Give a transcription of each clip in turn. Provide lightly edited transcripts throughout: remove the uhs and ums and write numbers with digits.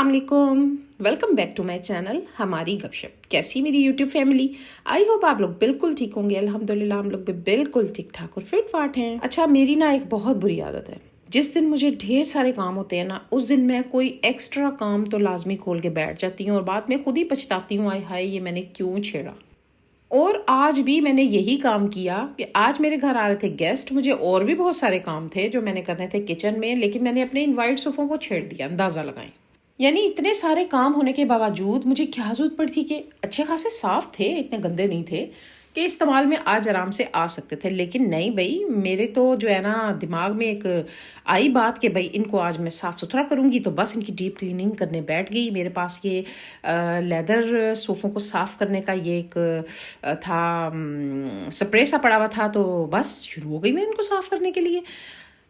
अस्सलाम वालेकुम, welcome back to my channel हमारी गपशप। कैसी मेरी यूट्यूब फैमिली, आई होप आप लोग बिल्कुल ठीक होंगे। अल्हम्दुलिल्लाह हम लोग भी बिल्कुल ठीक ठाक और फिट फाट हैं। अच्छा, मेरी ना एक बहुत बुरी आदत है, जिस दिन मुझे ढेर सारे काम होते हैं ना, उस दिन मैं कोई एक्स्ट्रा काम तो लाजमी खोल के बैठ जाती हूँ और बाद में खुद ही पछताती हूँ, आय हाय ये मैंने क्यों छेड़ा। और आज भी मैंने यही काम किया कि आज मेरे घर आ रहे थे गेस्ट, मुझे और भी बहुत सारे काम थे जो मैंने करने थे किचन में, लेकिन मैंने अपने इन वाइट सोफों को छेड़ दिया। अंदाज़ा लगाएं, यानी इतने सारे काम होने के बावजूद मुझे क्या जरूरत पड़ी थी कि अच्छे खासे साफ थे, इतने गंदे नहीं थे कि इस्तेमाल में आज आराम से आ सकते थे। लेकिन नहीं भाई, मेरे तो जो है ना दिमाग में एक आई बात कि भाई इनको आज मैं साफ़ सुथरा करूँगी, तो बस इनकी डीप क्लीनिंग करने बैठ गई। मेरे पास ये लेदर सोफ़ों को साफ़ करने का ये एक था स्प्रे सा पड़ा हुआ था, तो बस शुरू हो गई मैं इनको साफ़ करने के लिए।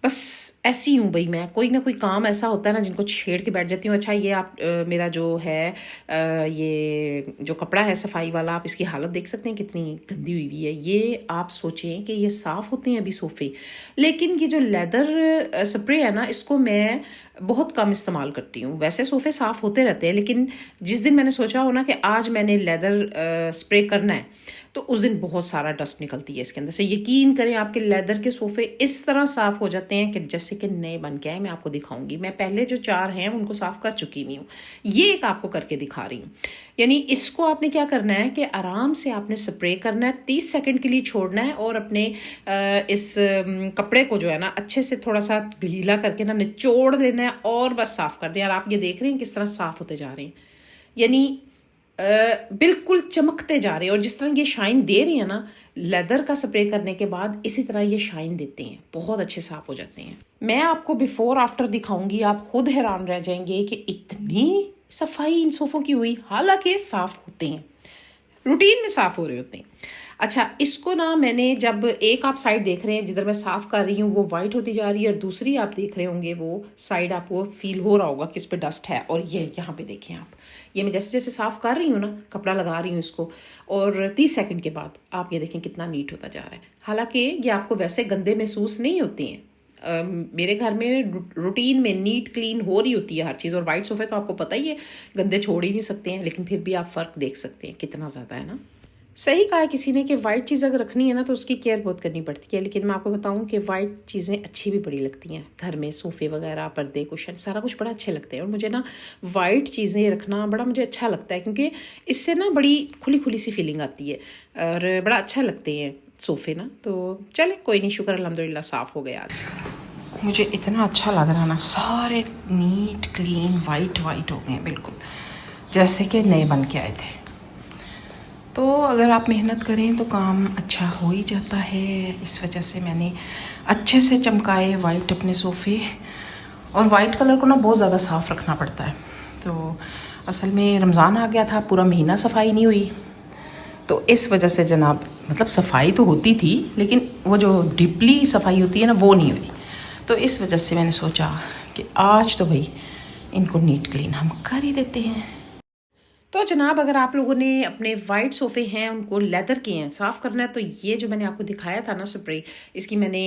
बस ऐसी हूँ भाई मैं, कोई ना कोई काम ऐसा होता है ना जिनको छेड़ के बैठ जाती हूँ। अच्छा, ये आप मेरा जो है ये जो कपड़ा है सफाई वाला, आप इसकी हालत देख सकते हैं कितनी गंदी हुई हुई है। ये आप सोचें कि ये साफ़ होते हैं अभी सोफ़े, लेकिन ये जो लेदर स्प्रे है ना, इसको मैं बहुत कम इस्तेमाल करती हूँ। वैसे सोफ़े साफ़ होते रहते हैं, लेकिन जिस दिन मैंने सोचा हो ना कि आज मैंने लेदर स्प्रे करना है, तो उस दिन बहुत सारा डस्ट निकलती है इसके अंदर से। यकीन करें, आपके लेदर के सोफ़े इस तरह साफ़ हो जाते हैं कि जैसे कि नए बन के आए। मैं आपको दिखाऊंगी, मैं पहले जो 4 हैं उनको साफ़ कर चुकी हुई हूँ, ये एक आपको करके दिखा रही हूँ। यानी इसको आपने क्या करना है कि आराम से आपने स्प्रे करना है, 30 सेकंड के लिए छोड़ना है और अपने इस कपड़े को जो है ना अच्छे से थोड़ा सा गीला करके ना निचोड़ लेना है और बस साफ़ कर दें। और आप ये देख रहे हैं किस तरह साफ़ होते जा रहे हैं, यानी बिल्कुल चमकते जा रहे हैं। और जिस तरह ये शाइन दे रही है ना लेदर का स्प्रे करने के बाद, इसी तरह ये शाइन देते हैं, बहुत अच्छे साफ हो जाते हैं। मैं आपको बिफोर आफ्टर दिखाऊंगी, आप खुद हैरान रह जाएंगे कि इतनी सफाई इन सोफों की हुई, हालांकि साफ होते हैं, रूटीन में साफ हो रहे होते हैं। अच्छा, इसको ना मैंने जब एक आप साइड देख रहे हैं जिधर मैं साफ कर रही हूँ वो वाइट होती जा रही है, और दूसरी आप देख रहे होंगे वो साइड आपको फील हो रहा होगा कि उस पर डस्ट है। और ये यहाँ पे देखें आप, ये मैं जैसे जैसे साफ कर रही हूँ ना, कपड़ा लगा रही हूँ इसको, और 30 सेकंड के बाद आप ये देखें कितना नीट होता जा रहा है। हालांकि ये आपको वैसे गंदे महसूस नहीं होते हैं। मेरे घर में रूटीन में नीट क्लीन हो रही होती है हर चीज़। और वाइट सोफे तो आपको पता ही है गंदे छोड़ ही नहीं सकते हैं, लेकिन फिर भी आप फ़र्क देख सकते हैं कितना ज़्यादा है ना। सही कहा है किसी ने कि वाइट चीज़ अगर रखनी है ना तो उसकी केयर बहुत करनी पड़ती है। लेकिन मैं आपको बताऊं कि वाइट चीज़ें अच्छी भी बड़ी लगती हैं घर में, सोफ़े वगैरह, पर्दे, कुशन, सारा कुछ बड़ा अच्छे लगते हैं। और मुझे ना वाइट चीज़ें रखना बड़ा मुझे अच्छा लगता है, क्योंकि इससे ना बड़ी खुली खुली सी फीलिंग आती है और बड़ा अच्छा लगते हैं सोफ़े ना। तो चले, कोई नहीं, शुक्र अल्हम्दुलिल्लाह साफ़ हो गया आज। मुझे इतना अच्छा लग रहा ना, सारे नीट क्लीन वाइट वाइट हो गए हैं, बिल्कुल जैसे कि नए बन के आए थे। तो अगर आप मेहनत करें तो काम अच्छा हो ही जाता है। इस वजह से मैंने अच्छे से चमकाए वाइट अपने सोफ़े। और वाइट कलर को ना बहुत ज़्यादा साफ़ रखना पड़ता है। तो असल में रमज़ान आ गया था, पूरा महीना सफाई नहीं हुई, तो इस वजह से जनाब, मतलब सफाई तो होती थी लेकिन वो जो डीपली सफाई होती है ना वो नहीं हुई। तो इस वजह से मैंने सोचा कि आज तो भाई इनको नीट क्लीन हम कर ही देते हैं। तो जनाब, अगर आप लोगों ने अपने वाइट सोफ़े हैं उनको लेदर के हैं साफ़ करना है, तो ये जो मैंने आपको दिखाया था ना स्प्रे, इसकी मैंने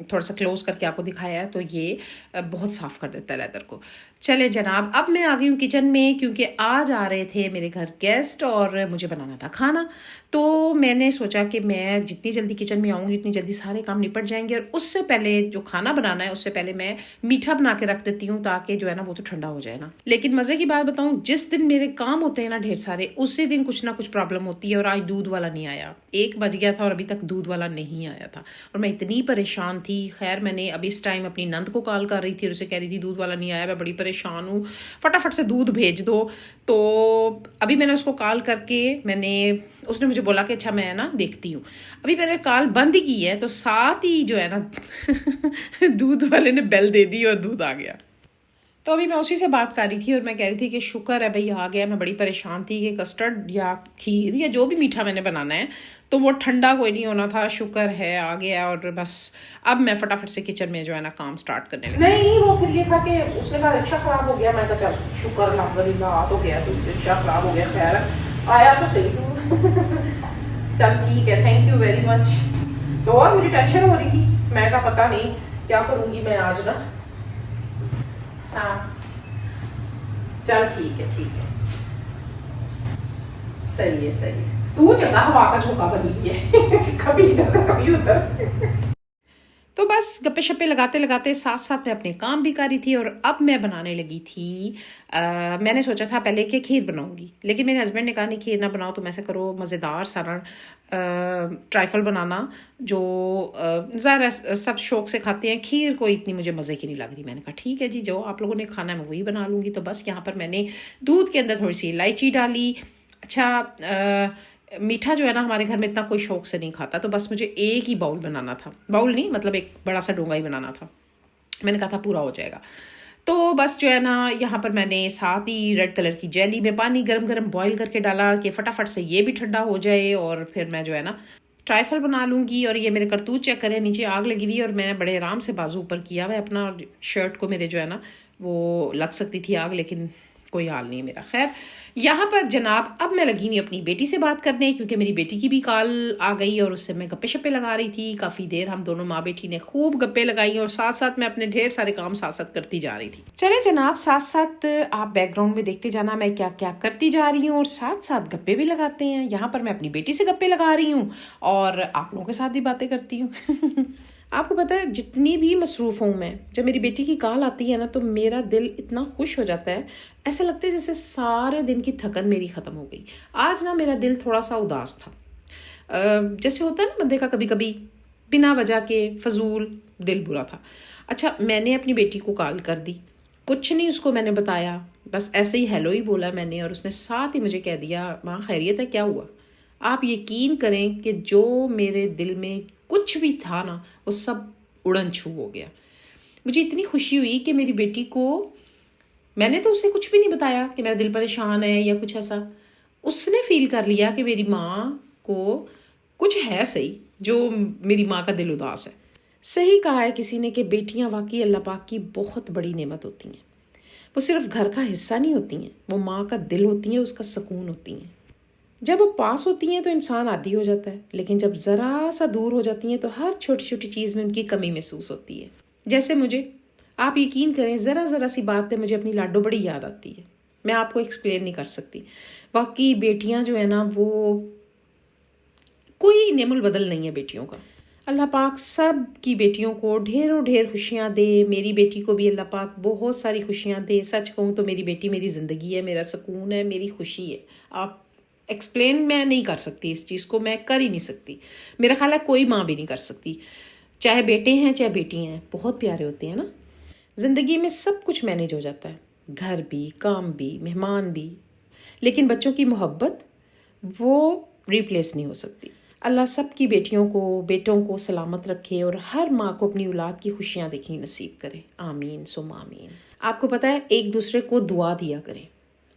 थोड़ा सा क्लोज करके आपको दिखाया है, तो ये बहुत साफ़ कर देता है लेदर को। चले जनाब, अब मैं आ गई हूँ किचन में, क्योंकि आज आ रहे थे मेरे घर गेस्ट और मुझे बनाना था खाना। तो मैंने सोचा कि मैं जितनी जल्दी किचन में आऊँगी उतनी जल्दी सारे काम निपट जाएंगे, और उससे पहले जो खाना बनाना है उससे पहले मैं मीठा बना के रख देती हूँ, ताकि जो है ना वो तो ठंडा हो जाए ना। लेकिन मज़े की बात बताऊँ, जिस दिन मेरे काम होते हैं ना ढेर सारे, उसी दिन कुछ ना कुछ प्रॉब्लम होती है। और आज दूध वाला नहीं आया, 1 बज गया था और अभी तक दूध वाला नहीं आया था, और मैं इतनी परेशान थी। खैर, मैंने अभी इस टाइम अपनी नंद को कॉल कर रही थी और उसे कह रही थी दूध वाला नहीं आया, मैं बड़ी परेशान हूँ, फटाफट से दूध भेज दो। तो अभी मैंने उसको कॉल करके उसने मुझे बोला कि अच्छा मैं ना देखती हूँ। अभी मैंने कॉल बंद ही की है, तो साथ ही जो है ना दूध वाले ने बेल दे दी और दूध आ गया। तो अभी मैं उसी से बात कर रही थी और मैं कह रही थी कि शुक्र है भाई आ गया। मैं बड़ी परेशान थी कि कस्टर्ड या खीर या जो भी मीठा मैंने बनाना है तो वो ठंडा कोई नहीं होना था, शुक्र है आ गया। और बस अब मैं फटाफट से किचन में जो है ना काम स्टार्ट करने लगी। नहीं, वो फिर ये था कि उसने कहा रिक्शा ख़राब हो गया। मैं कहा चल शुक्र अल्हम्दुलिल्लाह आ तो गया, तो रिक्शा ख़राब हो गया, खैर आया तो सही चल ठीक है, थैंक यू वेरी मच। तो और मुझे टेंशन हो रही थी, मैं कहा पता नहीं क्या करूँगी मैं आज ना। हाँ, चल ठीक है ठीक है, सही है सही है। तू चंगा हवा का झोंका बनी हुई है कभी इधर कभी उधर। तो बस गप्पे शप्पे लगाते लगाते साथ साथ मैं अपने काम भी कर रही थी। और अब मैं बनाने लगी थी मैंने सोचा था पहले कि खीर बनाऊंगी, लेकिन मेरे हस्बैंड ने कहा नहीं खीर ना बनाओ, तुम ऐसे करो मज़ेदार सारा ट्राइफल बनाना जो ज़्यादा सब शौक से खाते हैं। खीर कोई इतनी मुझे मज़े की नहीं लग रही। मैंने कहा ठीक है जी, जो आप लोगों ने खाना मैं वही बना लूँगी। तो बस यहाँ पर मैंने दूध के अंदर थोड़ी सी इलायची डाली। अच्छा मीठा जो है ना हमारे घर में इतना कोई शौक से नहीं खाता, तो बस मुझे एक ही बाउल बनाना था, बाउल नहीं मतलब एक बड़ा सा डोंगा ही बनाना था। मैंने कहा था पूरा हो जाएगा। तो बस जो है ना यहाँ पर मैंने साथ ही रेड कलर की जेली में पानी गरम गरम बॉईल करके डाला कि फटाफट से ये भी ठंडा हो जाए और फिर मैं जो है ना ट्राइफल बना लूँगी। और ये मेरे करतूत चेक करें, नीचे आग लगी हुई है और मैंने बड़े आराम से बाजू ऊपर किया हुआ है अपना। और शर्ट को मेरे जो है ना वो लग सकती थी आग, लेकिन कोई हाल नहीं है मेरा। खैर यहाँ पर जनाब अब मैं लगी हुई अपनी बेटी से बात करने, क्योंकि मेरी बेटी की भी कॉल आ गई और उससे मैं गप्पे शप्पे लगा रही थी। काफ़ी देर हम दोनों माँ बेटी ने खूब गप्पे लगाई और साथ साथ मैं अपने ढेर सारे काम साथ साथ करती जा रही थी। चले जनाब साथ साथ आप बैकग्राउंड में देखते जाना मैं क्या क्या करती जा रही हूँ और साथ साथ गप्पे भी लगाते हैं। यहाँ पर मैं अपनी बेटी से गप्पे लगा रही हूँ और आप लोगों के साथ भी बातें करती हूँ आपको पता है जितनी भी मसरूफ़ हूँ मैं, जब मेरी बेटी की कॉल आती है ना तो मेरा दिल इतना खुश हो जाता है, ऐसा लगता है जैसे सारे दिन की थकन मेरी ख़त्म हो गई। आज ना मेरा दिल थोड़ा सा उदास था। जैसे होता है ना बंदे का कभी कभी बिना वजह के फजूल दिल बुरा था। अच्छा मैंने अपनी बेटी को कॉल कर दी, कुछ नहीं उसको मैंने बताया, बस ऐसे ही हेलो ही बोला मैंने और उसने साथ ही मुझे कह दिया माँ खैरियत है, क्या हुआ। आप यकीन करें कि जो मेरे दिल में कुछ भी था ना वो सब उड़न छू हो गया। मुझे इतनी खुशी हुई कि मेरी बेटी को, मैंने तो उसे कुछ भी नहीं बताया कि मेरा दिल परेशान है या कुछ ऐसा, उसने फील कर लिया कि मेरी माँ को कुछ है सही, जो मेरी माँ का दिल उदास है। सही कहा है किसी ने कि बेटियां वाकई अल्लाह पाक की बहुत बड़ी नेमत होती हैं। वो सिर्फ घर का हिस्सा नहीं होती हैं, वो माँ का दिल होती हैं, उसका सुकून होती हैं। जब वो पास होती हैं तो इंसान आदी हो जाता है, लेकिन जब ज़रा सा दूर हो जाती हैं तो हर छोटी छोटी चीज़ में उनकी कमी महसूस होती है। जैसे मुझे, आप यकीन करें ज़रा ज़रा सी बात पे मुझे अपनी लाडो बड़ी याद आती है, मैं आपको एक्सप्लेन नहीं कर सकती। बाकी बेटियां जो है ना वो कोई नेमुल बदल नहीं है बेटियों का। अल्लाह पाक सब की बेटियों को ढेरों ढेर खुशियाँ दे, मेरी बेटी को भी अल्लाह पाक बहुत सारी खुशियाँ दे। सच कहूँ तो मेरी बेटी मेरी ज़िंदगी है, मेरा सुकून है, मेरी खुशी है। आप एक्सप्लेन मैं नहीं कर सकती, इस चीज़ को मैं कर ही नहीं सकती। मेरा ख्याल है कोई माँ भी नहीं कर सकती, चाहे बेटे हैं चाहे बेटी हैं, बहुत प्यारे होते हैं ना। ज़िंदगी में सब कुछ मैनेज हो जाता है, घर भी, काम भी, मेहमान भी, लेकिन बच्चों की मोहब्बत वो रिप्लेस नहीं हो सकती। अल्लाह सब की बेटियों को, बेटों को सलामत रखे और हर माँ को अपनी औलाद की खुशियाँ देखनी नसीब करे। आमीन सुम आमीन। आपको पता है एक दूसरे को दुआ दिया करें।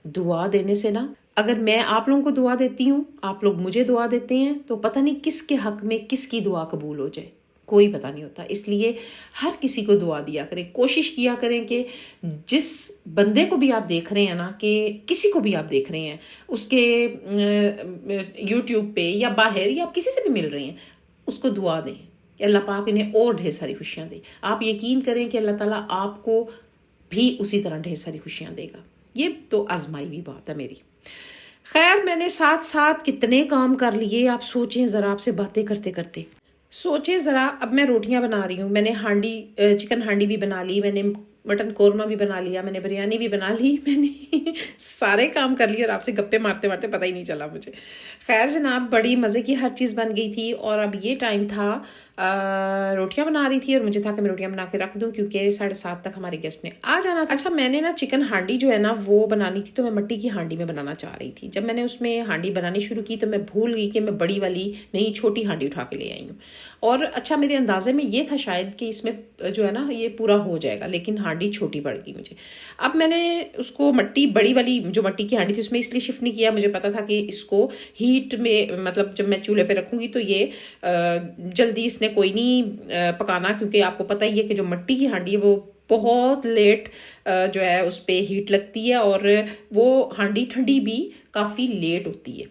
दुआ देने से ना, अगर मैं आप लोगों को दुआ देती हूँ, आप लोग मुझे दुआ देते हैं, तो पता नहीं किसके हक में किसकी दुआ कबूल हो जाए, कोई पता नहीं होता। इसलिए हर किसी को दुआ दिया करें, कोशिश किया करें कि जिस बंदे को भी आप देख रहे हैं ना, कि किसी को भी आप देख रहे हैं उसके यूट्यूब पे या बाहर या आप किसी से भी मिल रहे हैं, उसको दुआ दें कि अल्लाह पाक इन्हें और ढेर सारी खुशियाँ दे। आप यकीन करें कि अल्लाह ताला आपको भी उसी तरह ढेर सारी खुशियाँ देगा। ये तो आजमाई हुई बात है मेरी। खैर मैंने साथ साथ कितने काम कर लिए, आप सोचें ज़रा, आपसे बातें करते करते सोचें ज़रा। अब मैं रोटियां बना रही हूँ, मैंने हांडी चिकन हांडी भी बना ली, मैंने मटन कोरमा भी बना लिया, मैंने बिरयानी भी बना ली, मैंने सारे काम कर लिए और आपसे गप्पे मारते मारते पता ही नहीं चला मुझे। खैर जनाब बड़ी मज़े की हर चीज़ बन गई थी और अब ये टाइम था, रोटियां बना रही थी और मुझे था कि मैं रोटियां बना के रख दूं क्योंकि 7:30 तक हमारे गेस्ट ने आ जाना था। अच्छा मैंने ना चिकन हांडी जो है ना वो बनानी थी, तो मैं मिट्टी की हांडी में बनाना चाह रही थी। जब मैंने उसमें हांडी बनानी शुरू की तो मैं भूल गई कि मैं बड़ी वाली नहीं छोटी हांडी उठा के ले आई हूँ। और अच्छा मेरे अंदाजे में ये था शायद कि इसमें जो है ना ये पूरा हो जाएगा, लेकिन हांडी छोटी पड़ गई मुझे। अब मैंने उसको मिट्टी बड़ी वाली जो मिट्टी की हांडी थी उसमें इसलिए शिफ्ट नहीं किया, मुझे पता था कि इसको हीट में मतलब जब मैं चूल्हे पे रखूंगी तो ये जल्दी इसने कोई नहीं पकाना, क्योंकि आपको पता ही है कि जो मिट्टी की हांडी है वो बहुत लेट जो है उस पर हीट लगती है और वो हांडी ठंडी भी काफ़ी लेट होती है।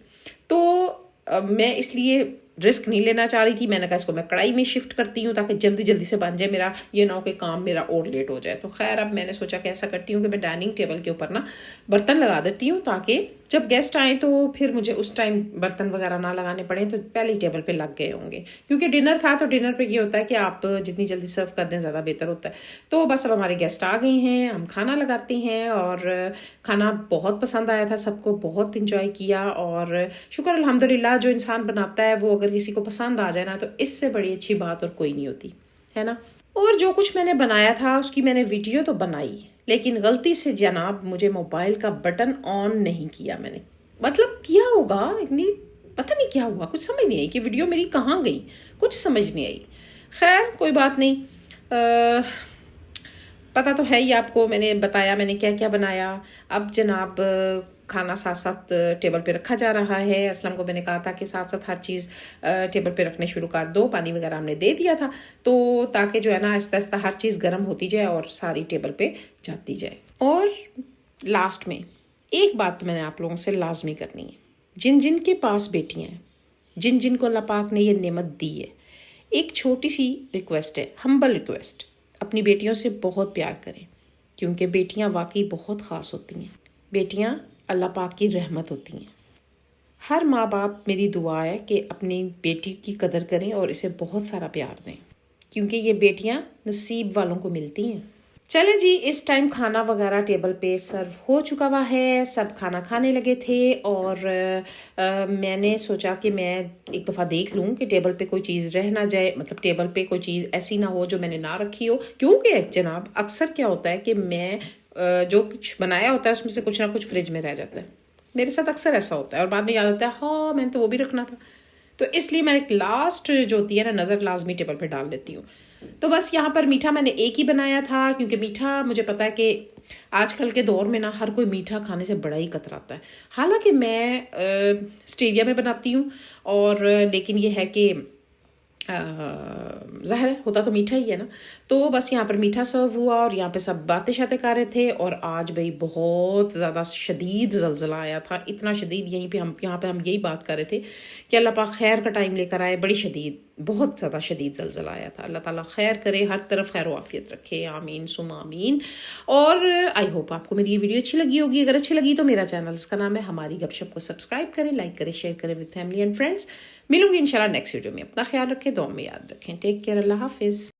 तो मैं इसलिए रिस्क नहीं लेना चाह रही थी। मैंने कहा इसको मैं कढ़ाई में शिफ्ट करती हूँ ताकि जल्दी जल्दी से बन जाए मेरा, ये ना हो कि काम मेरा और लेट हो जाए। तो खैर अब मैंने सोचा कि ऐसा करती हूँ कि मैं डाइनिंग टेबल के ऊपर ना बर्तन लगा देती हूँ ताकि जब गेस्ट आए तो फिर मुझे उस टाइम बर्तन वगैरह ना लगाने पड़े, तो पहले ही टेबल पे लग गए होंगे। क्योंकि डिनर था तो डिनर पे ये होता है कि आप जितनी जल्दी सर्व कर दें ज़्यादा बेहतर होता है। तो बस अब हमारे गेस्ट आ गए हैं, हम खाना लगाते हैं। और खाना बहुत पसंद आया था सबको, बहुत इंजॉय किया। और शुक्र अल्हम्दुलिल्लाह, जो इंसान बनाता है वो अगर किसी को पसंद आ जाए ना तो इससे बड़ी अच्छी बात और कोई नहीं होती है ना। और जो कुछ मैंने बनाया था उसकी मैंने वीडियो तो बनाई, लेकिन गलती से जनाब मुझे मोबाइल का बटन ऑन नहीं किया मैंने। मतलब किया होगा, इतनी पता नहीं क्या हुआ, कुछ समझ नहीं आई कि वीडियो मेरी कहाँ गई, कुछ समझ नहीं आई। खैर कोई बात नहीं, पता तो है ही आपको, मैंने बताया मैंने क्या क्या बनाया। अब जनाब खाना साथ साथ टेबल पे रखा जा रहा है। असलम को मैंने कहा था कि साथ साथ हर चीज़ टेबल पे रखने शुरू कर दो। पानी वगैरह हमने दे दिया था तो ताकि जो है ना आहिस्ता आहिस्ता हर चीज़ गर्म होती जाए और सारी टेबल पे जाती जाए। और लास्ट में एक बात तो मैंने आप लोगों से लाजमी करनी है, जिन जिन के पास बेटियाँ हैं, जिन जिन को अल्लाह पाक ने ये नेमत दी है, एक छोटी सी रिक्वेस्ट है, हम्बल रिक्वेस्ट, अपनी बेटियों से बहुत प्यार करें। क्योंकि बेटियां वाकई बहुत ख़ास होती हैं, बेटियां अल्लाह पाक की रहमत होती हैं। हर माँ बाप मेरी दुआ है कि अपनी बेटी की कदर करें और इसे बहुत सारा प्यार दें, क्योंकि ये बेटियां नसीब वालों को मिलती हैं। चलें जी, इस टाइम खाना वगैरह टेबल पे सर्व हो चुका हुआ है, सब खाना खाने लगे थे। और मैंने सोचा कि मैं एक दफ़ा देख लूँ कि टेबल पे कोई चीज़ रह ना जाए, मतलब टेबल पे कोई चीज़ ऐसी ना हो जो मैंने ना रखी हो। क्योंकि जनाब अक्सर क्या होता है कि मैं जो कुछ बनाया होता है उसमें से कुछ ना कुछ फ्रिज में रह जाता है, मेरे साथ अक्सर ऐसा होता है। और बाद में याद आता है हाँ मैंने तो वो भी रखना था। तो इसलिए मैं एक लास्ट जो होती है ना नज़र लाजमी टेबल पे डाल लेती हूँ। तो बस यहाँ पर मीठा मैंने एक ही बनाया था, क्योंकि मीठा मुझे पता है कि आजकल के दौर में ना हर कोई मीठा खाने से बड़ा ही कतराता है। हालांकि मैं स्टेविया में बनाती हूँ और लेकिन ये है कि ज़ाहिर होता तो मीठा ही है ना। तो बस यहाँ पर मीठा सर्व हुआ और यहाँ पे सब बातें शातें कर रहे थे। और आज भाई बहुत ज़्यादा शदीद ज़लज़ला आया था, इतना शदीद, यहाँ पे हम यही बात कर रहे थे कि अल्लाह पाक खैर का टाइम लेकर आए। बड़ी शदीद, बहुत ज़्यादा शदीद ज़लज़ला आया था। अल्लाह ताला खैर करे, हर तरफ खैर वाफियत रखे, आमीन सुम आमीन। और आई होप आपको मेरी ये वीडियो अच्छी लगी होगी। अगर अच्छी लगी तो मेरा चैनल, इसका नाम है हमारी गपशप, को सब्सक्राइब करें, लाइक करें, शेयर करें विद फैमिली एंड फ्रेंड्स। मिलूंगी इंशाल्लाह नेक्स्ट वीडियो में। अपना ख्याल रखें, दुआ में याद रखें। टेक केयर, अल्लाह हाफिज़।